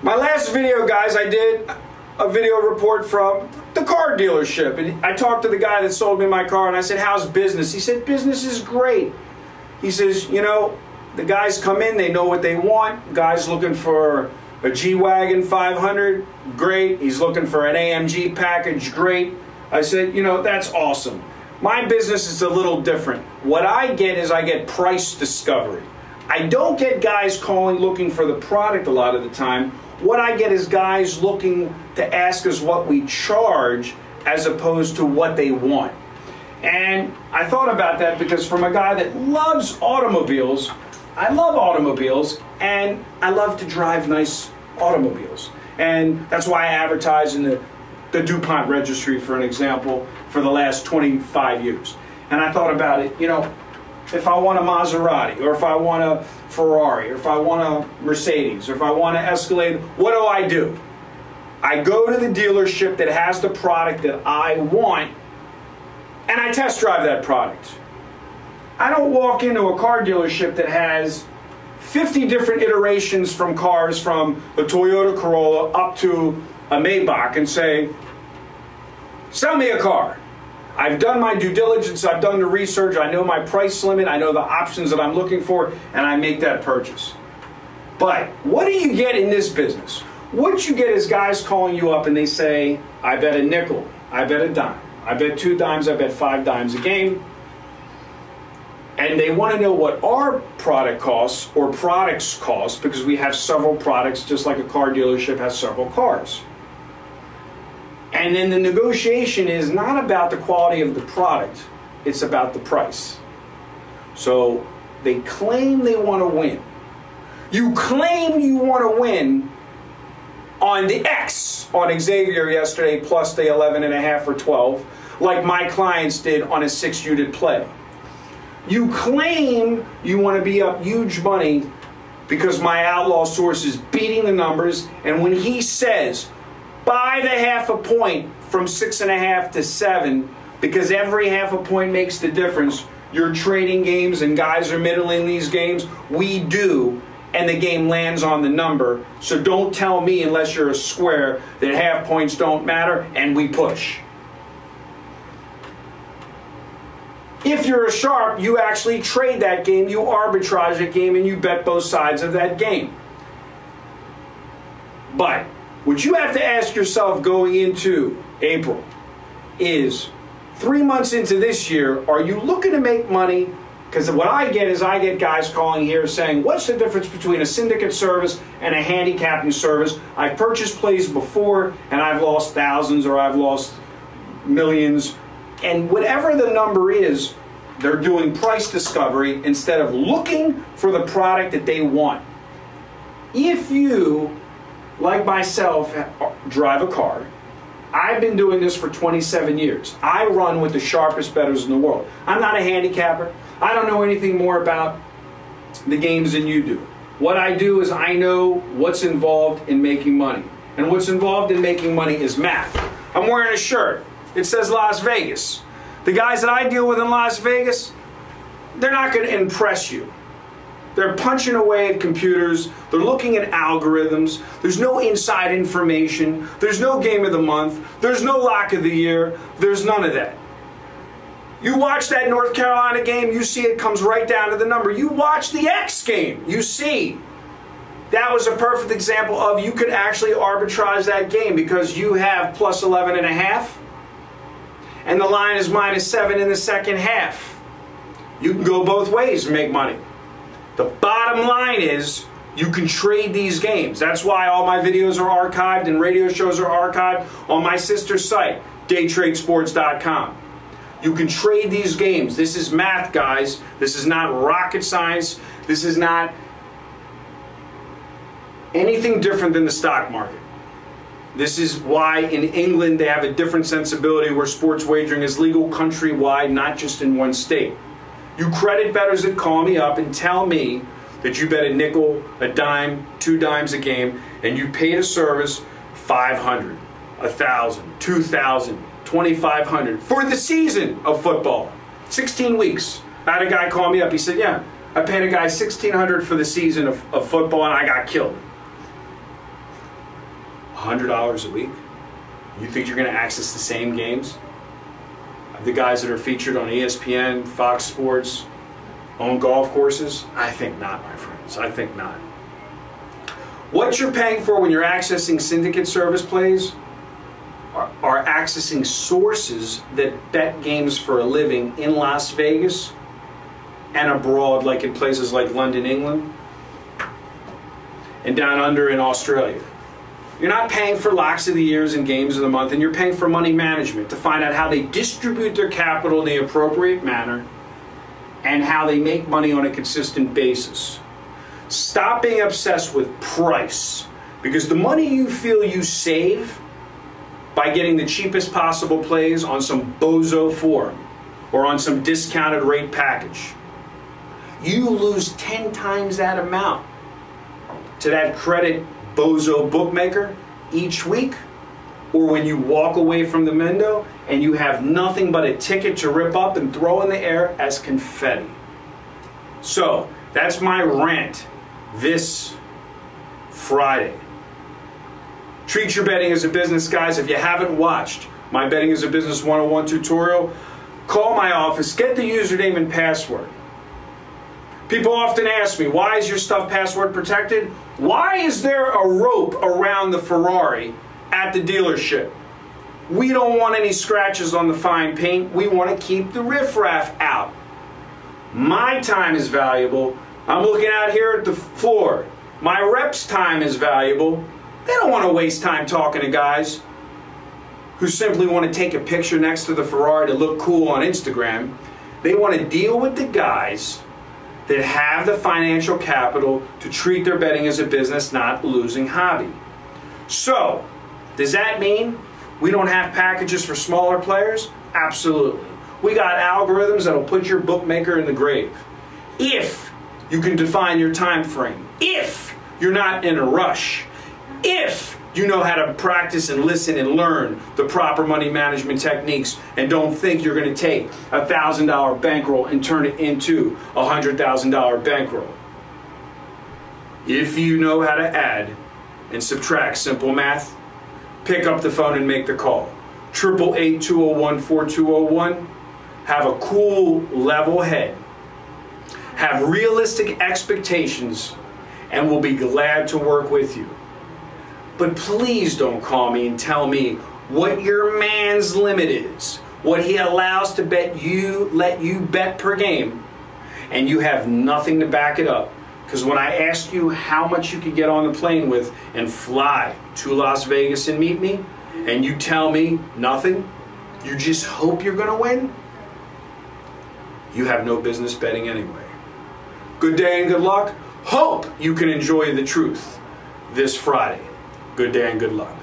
My last video, guys, I did a video report from the car dealership. And I talked to the guy that sold me my car, and I said, how's business? He said, business is great. He says, you know, the guys come in, they know what they want. Guy's looking for a G-Wagon 500, great. He's looking for an AMG package, great. I said, you know, that's awesome. My business is a little different. What I get is I get price discovery. I don't get guys calling looking for the product a lot of the time. What I get is guys looking to ask us what we charge as opposed to what they want. And I thought about that because from a guy that loves automobiles, I love automobiles and I love to drive nice automobiles. And that's why I advertise in the DuPont registry, for an example, for the last 25 years. And I thought about it, you know, if I want a Maserati, or if I want a Ferrari, or if I want a Mercedes, or if I want an Escalade, what do? I go to the dealership that has the product that I want, and I test drive that product. I don't walk into a car dealership that has 50 different iterations from cars, from a Toyota Corolla up to a Maybach, and say, sell me a car. I've done my due diligence, I've done the research, I know my price limit, I know the options that I'm looking for, and I make that purchase. But what do you get in this business? What you get is guys calling you up and they say, I bet a nickel, I bet a dime, I bet 2 dimes, I bet 5 dimes a game. And they want to know what our product costs, or products cost, because we have several products, just like a car dealership has several cars. And then the negotiation is not about the quality of the product, it's about the price. So they claim they want to win. You claim you want to win on the X on Xavier yesterday, plus the 11.5 or 12, like my clients did on a 6-unit play. You claim you want to be up huge money because my outlaw source is beating the numbers, and when he says, buy the half a point from 6.5 to 7, because every half a point makes the difference. You're trading games and guys are middling these games. We do, and the game lands on the number. So don't tell me, unless you're a square, that half points don't matter, and we push. If you're a sharp, you actually trade that game, you arbitrage that game, and you bet both sides of that game. But what you have to ask yourself going into April is, 3 months into this year, are you looking to make money? Because what I get is I get guys calling here saying, what's the difference between a syndicate service and a handicapping service? I've purchased plays before and I've lost thousands or I've lost millions. And whatever the number is, they're doing price discovery instead of looking for the product that they want. If you, like myself, drive a car, I've been doing this for 27 years. I run with the sharpest bettors in the world. I'm not a handicapper. I don't know anything more about the games than you do. What I do is I know what's involved in making money. And what's involved in making money is math. I'm wearing a shirt. It says Las Vegas. The guys that I deal with in Las Vegas, they're not going to impress you. They're punching away at computers. They're looking at algorithms. There's no inside information. There's no game of the month. There's no lock of the year. There's none of that. You watch that North Carolina game, you see it comes right down to the number. You watch the X game, you see. That was a perfect example of you could actually arbitrage that game because you have plus 11.5 and the line is -7 in the second half. You can go both ways and make money. The bottom line is you can trade these games. That's why all my videos are archived and radio shows are archived on my sister site, daytradesports.com. You can trade these games. This is math, guys. This is not rocket science. This is not anything different than the stock market. This is why in England they have a different sensibility where sports wagering is legal countrywide, not just in one state. You credit bettors that call me up and tell me that you bet a nickel, a dime, 2 dimes a game, and you paid a service $500, $1,000, $2,000, $2,500 for the season of football, 16 weeks. I had a guy call me up. He said, yeah, I paid a guy $1,600 for the season of football and I got killed. $100 a week? You think you're going to access the same games? The guys that are featured on ESPN, Fox Sports, own golf courses? I think not, my friends. I think not. What you're paying for when you're accessing syndicate service plays are accessing sources that bet games for a living in Las Vegas and abroad, like in places like London, England, and down under in Australia. You're not paying for locks of the years and games of the month, and you're paying for money management to find out how they distribute their capital in the appropriate manner and how they make money on a consistent basis. Stop being obsessed with price, because the money you feel you save by getting the cheapest possible plays on some bozo forum or on some discounted rate package, you lose 10 times that amount to that credit bozo bookmaker each week, or when you walk away from the window and you have nothing but a ticket to rip up and throw in the air as confetti. So that's my rant this Friday. Treat your betting as a business, guys. If you haven't watched my Betting as a Business 101 tutorial, call my office, get the username and password. People often ask me, why is your stuff password protected? Why is there a rope around the Ferrari at the dealership? We don't want any scratches on the fine paint. We want to keep the riffraff out. My time is valuable. I'm looking out here at the floor. My rep's time is valuable. They don't want to waste time talking to guys who simply want to take a picture next to the Ferrari to look cool on Instagram. They want to deal with the guys that have the financial capital to treat their betting as a business, not a losing hobby. So, does that mean we don't have packages for smaller players? Absolutely. We got algorithms that'll put your bookmaker in the grave. If you can define your time frame, if you're not in a rush, if you know how to practice and listen and learn the proper money management techniques and don't think you're going to take a $1,000 bankroll and turn it into a $100,000 bankroll. If you know how to add and subtract simple math, pick up the phone and make the call. 888-201-4201. Have a cool, level head. Have realistic expectations, and we'll be glad to work with you. But please don't call me and tell me what your man's limit is, what he allows to bet you, let you bet per game, and you have nothing to back it up. Because when I ask you how much you could get on the plane with and fly to Las Vegas and meet me, and you tell me nothing, you just hope you're going to win, you have no business betting anyway. Good day and good luck. Hope you can enjoy the truth this Friday. Good day and good luck.